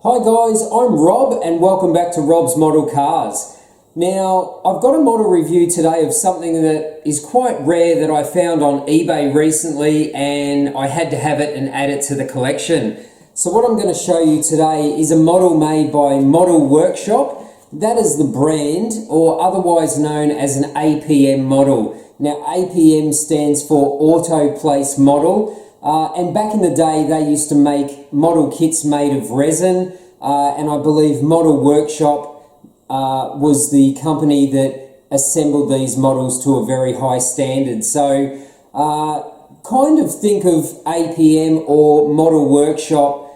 Hi guys, I'm Rob and welcome back to Rob's Model Cars. Now, I've got a model review today of something that is quite rare that I found on eBay recently, and I had to have it and add it to the collection. So what I'm going to show you today is a model made by Model Workshop. That is the brand, or otherwise known as an APM model. Now, APM stands for Auto Place Model. And back in the day, they used to make model kits made of resin, and I believe Model Workshop was the company that assembled these models to a very high standard. So kind of think of APM or Model Workshop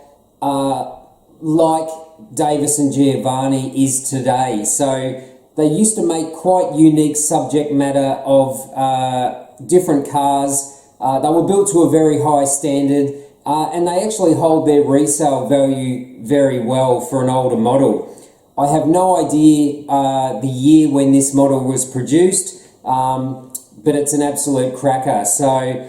like Davis and Giovanni is today. So they used to make quite unique subject matter of different cars. They were built to a very high standard, and they actually hold their resale value very well for an older model. I have no idea the year when this model was produced, but it's an absolute cracker. So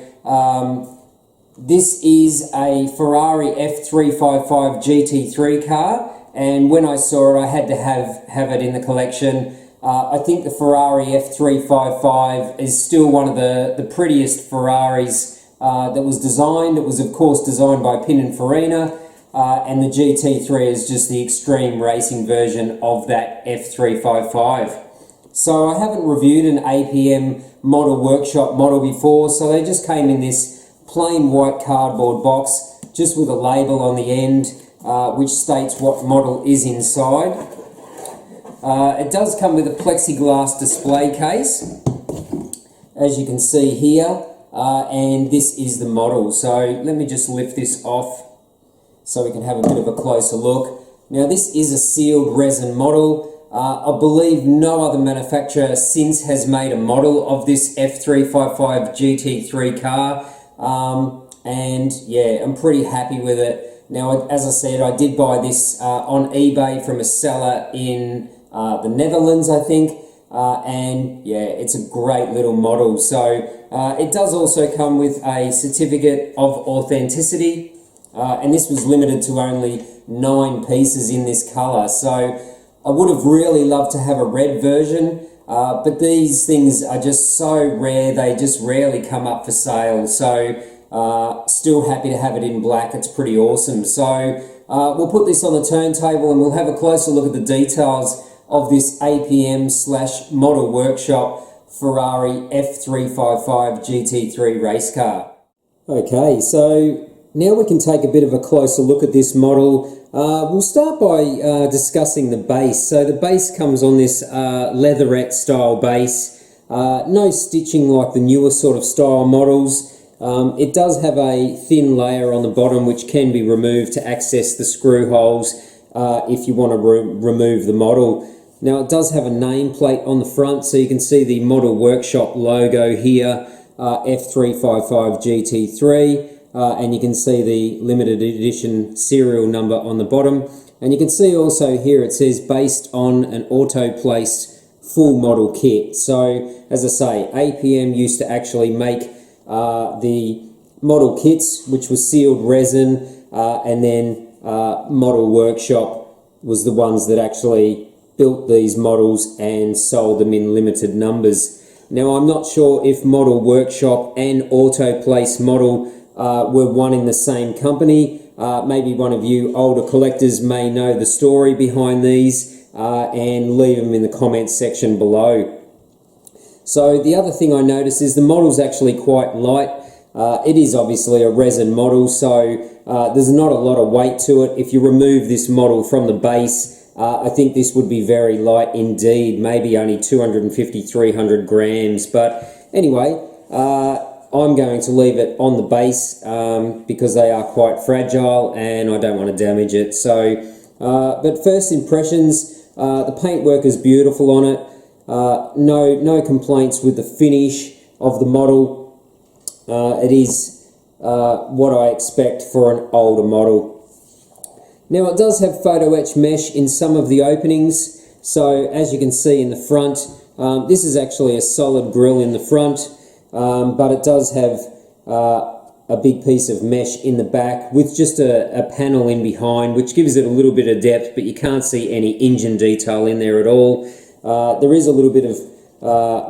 this is a Ferrari F355 GT3 car, and when I saw it I had to have it in the collection. I think the Ferrari F355 is still one of the prettiest Ferraris that was designed. It was of course designed by Pininfarina, and the GT3 is just the extreme racing version of that F355. So I haven't reviewed an APM Model Workshop model before, so they just came in this plain white cardboard box just with a label on the end which states what model is inside. It does come with a plexiglass display case, as you can see here, and this is the model. So let me just lift this off so we can have a bit of a closer look. Now this is a sealed resin model. I believe no other manufacturer since has made a model of this F355 GT3 car, and yeah, I'm pretty happy with it. Now, as I said, I did buy this on eBay from a seller in the Netherlands, I think, and yeah, it's a great little model. So it does also come with a certificate of authenticity, and this was limited to only 9 pieces in this color. So I would have really loved to have a red version, but these things are just so rare, they just rarely come up for sale. So still happy to have it in black. It's pretty awesome. So we'll put this on the turntable and we'll have a closer look at the details of this APM / Model Workshop Ferrari F355 GT3 race car. Okay, so now we can take a bit of a closer look at this model. We'll start by discussing the base. So the base comes on this leatherette style base. No stitching like the newer sort of style models. It does have a thin layer on the bottom which can be removed to access the screw holes if you want to remove the model. Now it does have a nameplate on the front, so you can see the Model Workshop logo here, F355 GT3, and you can see the limited edition serial number on the bottom. And you can see also here it says based on an auto place full model kit. So as I say, APM used to actually make the model kits, which was sealed resin, and then Model Workshop was the ones that actually built these models and sold them in limited numbers. Now I'm not sure if Model Workshop and Auto Place Model were one in the same company. Maybe one of you older collectors may know the story behind these, and leave them in the comments section below. So the other thing I noticed is the model's actually quite light. It is obviously a resin model, so there's not a lot of weight to it. If you remove this model from the base, I think this would be very light indeed, maybe only 250, 300 grams. But anyway, I'm going to leave it on the base because they are quite fragile and I don't want to damage it. So, but first impressions, the paintwork is beautiful on it. No complaints with the finish of the model. It is what I expect for an older model. Now it does have photo etch mesh in some of the openings. So as you can see in the front, this is actually a solid grille in the front, but it does have a big piece of mesh in the back with just a panel in behind, which gives it a little bit of depth, but you can't see any engine detail in there at all. There is a little bit of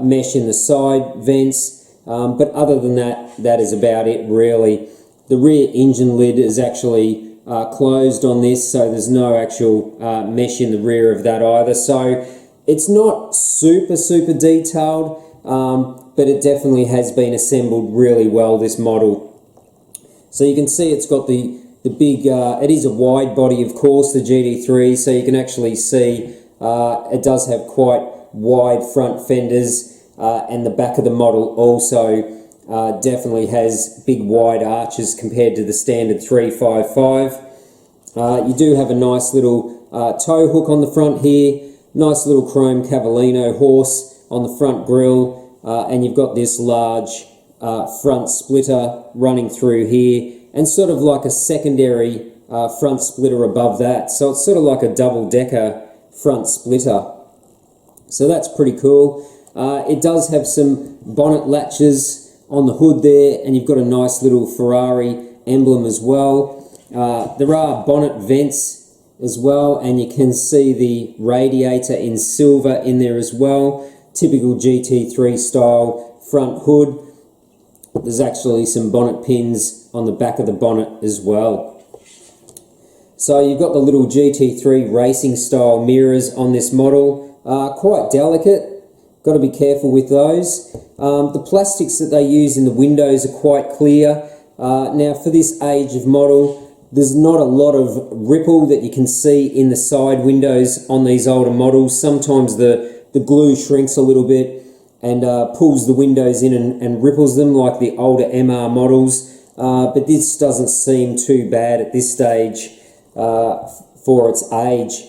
mesh in the side vents, but other than that, that is about it really. The rear engine lid is actually closed on this, so there's no actual mesh in the rear of that either. So it's not super detailed, but it definitely has been assembled really well, this model. So you can see it's got the big, it is a wide body of course, the GT3, so you can actually see it does have quite wide front fenders, and the back of the model also definitely has big wide arches compared to the standard 355. You do have a nice little tow hook on the front here, nice little chrome Cavallino horse on the front grille, and you've got this large front splitter running through here, and sort of like a secondary front splitter above that. So it's sort of like a double-decker front splitter. So that's pretty cool. It does have some bonnet latches on the hood there, and you've got a nice little Ferrari emblem as well. There are bonnet vents as well, and you can see the radiator in silver in there as well. Typical GT3 style front hood. There's actually some bonnet pins on the back of the bonnet as well. So you've got the little GT3 racing style mirrors on this model. Quite delicate, got to be careful with those. The plastics that they use in the windows are quite clear. Now for this age of model, there's not a lot of ripple that you can see in the side windows on these older models. Sometimes the glue shrinks a little bit and pulls the windows in and ripples them like the older MR models, but this doesn't seem too bad at this stage for its age.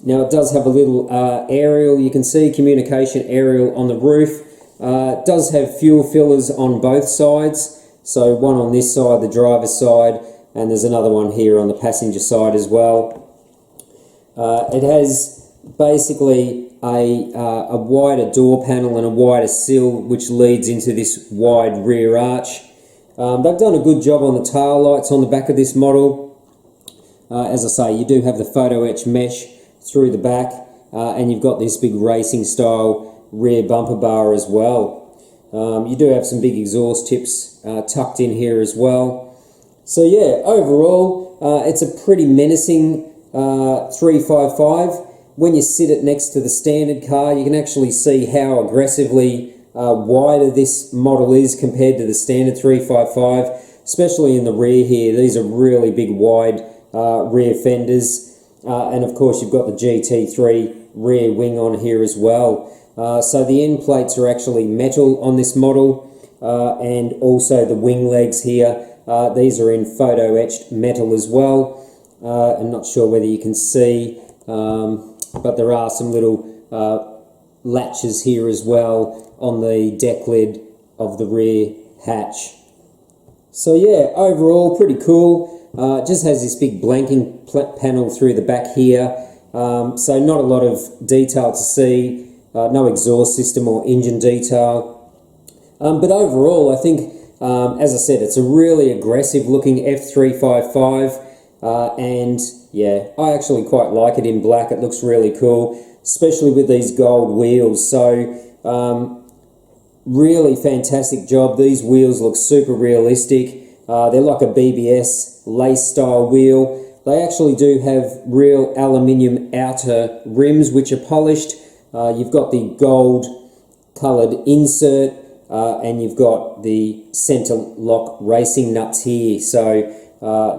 Now it does have a little aerial, you can see communication aerial on the roof. It does have fuel fillers on both sides, so one on this side, the driver's side, and there's another one here on the passenger side as well. It has basically a wider door panel and a wider sill, which leads into this wide rear arch. They've done a good job on the tail lights on the back of this model. As I say, you do have the photo etch mesh through the back, and you've got this big racing style rear bumper bar as well. You do have some big exhaust tips tucked in here as well. So yeah, overall it's a pretty menacing 355. When you sit it next to the standard car, you can actually see how aggressively wider this model is compared to the standard 355, especially in the rear here. These are really big wide rear fenders, and of course you've got the GT3 rear wing on here as well. So the end plates are actually metal on this model, and also the wing legs here, these are in photo etched metal as well. I'm not sure whether you can see, but there are some little latches here as well on the deck lid of the rear hatch. So yeah, overall pretty cool. It just has this big blanking panel through the back here, so not a lot of detail to see, no exhaust system or engine detail, but overall I think, as I said, it's a really aggressive looking F355, and yeah, I actually quite like it in black. It looks really cool, especially with these gold wheels. So really fantastic job. These wheels look super realistic. They're like a BBS lace style wheel. They actually do have real aluminium outer rims which are polished. You've got the gold coloured insert, and you've got the center lock racing nuts here. So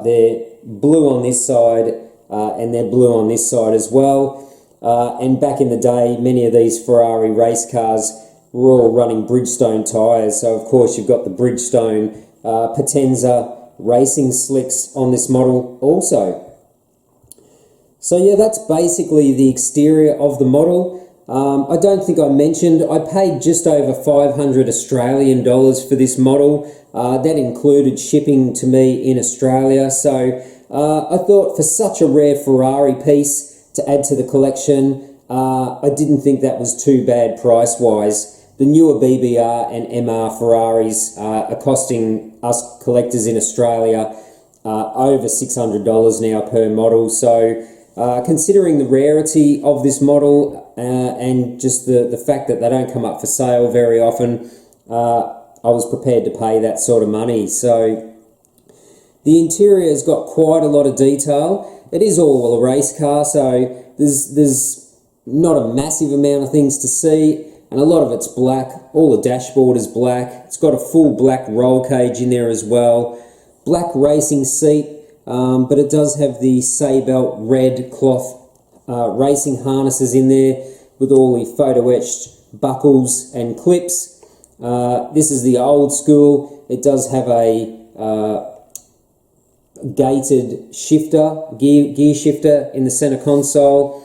they're blue on this side, and they're blue on this side as well. And back in the day, many of these Ferrari race cars were all running Bridgestone tyres. So of course you've got the Bridgestone Potenza racing slicks on this model also. So yeah, that's basically the exterior of the model. I don't think I mentioned, I paid just over 500 Australian dollars for this model. That included shipping to me in Australia. So I thought for such a rare Ferrari piece to add to the collection, I didn't think that was too bad price-wise. the newer BBR and MR Ferraris are costing us collectors in Australia over $600 now per model. So considering the rarity of this model and just the fact that they don't come up for sale very often, I was prepared to pay that sort of money. So the interior has got quite a lot of detail. It is all a race car, so there's not a massive amount of things to see, and a lot of it's black. All the dashboard is black. It's got a full black roll cage in there as well. Black racing seat, but it does have the Saybelt red cloth racing harnesses in there with all the photo etched buckles and clips. This is the old school. It does have a gated shifter, gear shifter in the center console.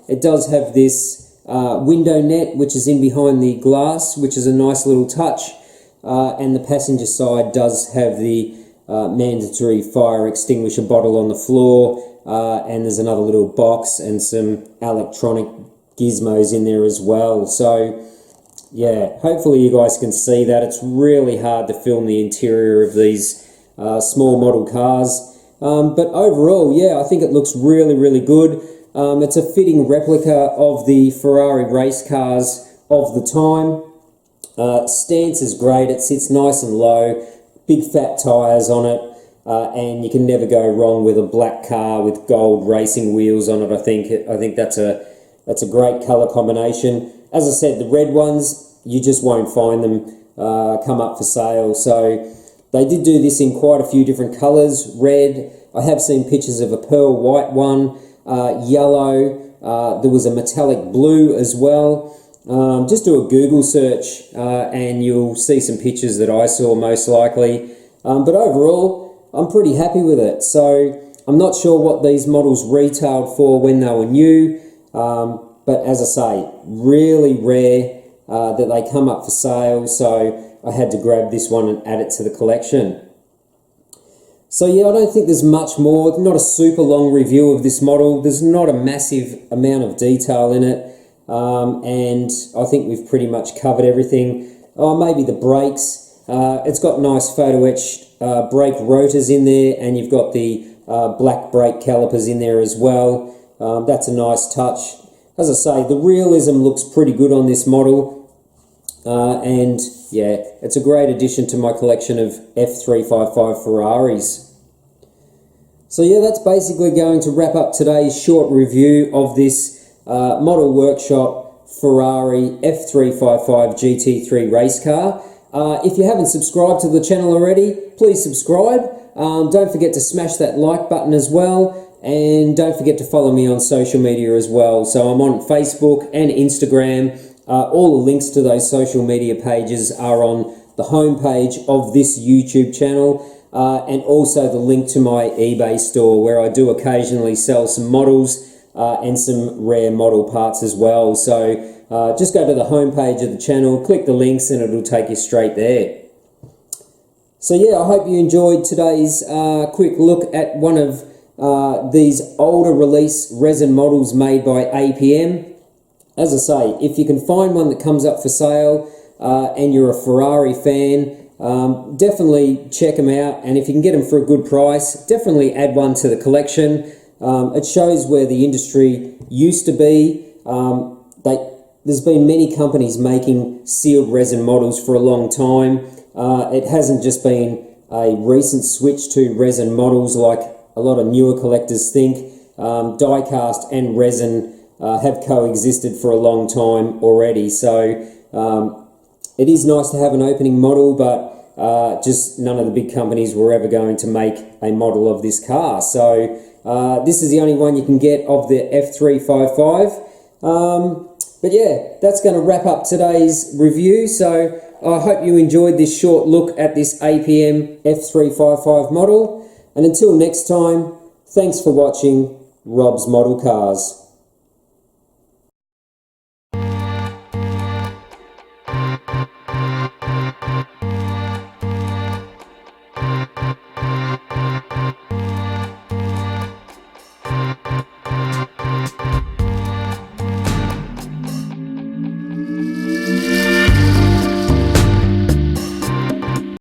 It does have this window net, which is in behind the glass, which is a nice little touch. And the passenger side does have the mandatory fire extinguisher bottle on the floor, and there's another little box and some electronic gizmos in there as well. So yeah, hopefully you guys can see that. It's really hard to film the interior of these small model cars, but overall, yeah, I think it looks really good. It's a fitting replica of the Ferrari race cars of the time. Stance is great. It sits nice and low, big fat tyres on it, and you can never go wrong with a black car with gold racing wheels on it. I think that's a great colour combination. As I said, the red ones, you just won't find them come up for sale. So they did do this in quite a few different colours. Red, I have seen pictures of a pearl white one, yellow, there was a metallic blue as well. Just do a Google search and you'll see some pictures that I saw most likely. But overall, I'm pretty happy with it. So I'm not sure what these models retailed for when they were new. But as I say, really rare that they come up for sale, so I had to grab this one and add it to the collection. So yeah, I don't think there's much more, not a super long review of this model. There's not a massive amount of detail in it, and I think we've pretty much covered everything. Oh, maybe the brakes. It's got nice photo etched brake rotors in there, and you've got the black brake calipers in there as well. That's a nice touch. As I say, the realism looks pretty good on this model, and yeah, it's a great addition to my collection of F355 Ferraris. So yeah, that's basically going to wrap up today's short review of this Model Workshop Ferrari F355 GT3 race car. If you haven't subscribed to the channel already, please subscribe. Don't forget to smash that like button as well. And don't forget to follow me on social media as well. So I'm on Facebook and Instagram. All the links to those social media pages are on the homepage of this YouTube channel, and also the link to my eBay store, where I do occasionally sell some models and some rare model parts as well. So just go to the homepage of the channel, click the links, and it'll take you straight there. So yeah, I hope you enjoyed today's quick look at one of these older release resin models made by APM. As I say, if you can find one that comes up for sale and you're a Ferrari fan, definitely check them out, and if you can get them for a good price, definitely add one to the collection. It shows where the industry used to be. There's been many companies making sealed resin models for a long time. It hasn't just been a recent switch to resin models like a lot of newer collectors think. Die-cast and resin have coexisted for a long time already, so it is nice to have an opening model, but just none of the big companies were ever going to make a model of this car. So this is the only one you can get of the F355. But yeah, that's going to wrap up today's review. So I hope you enjoyed this short look at this APM F355 model. And until next time, thanks for watching Rob's Model Cars.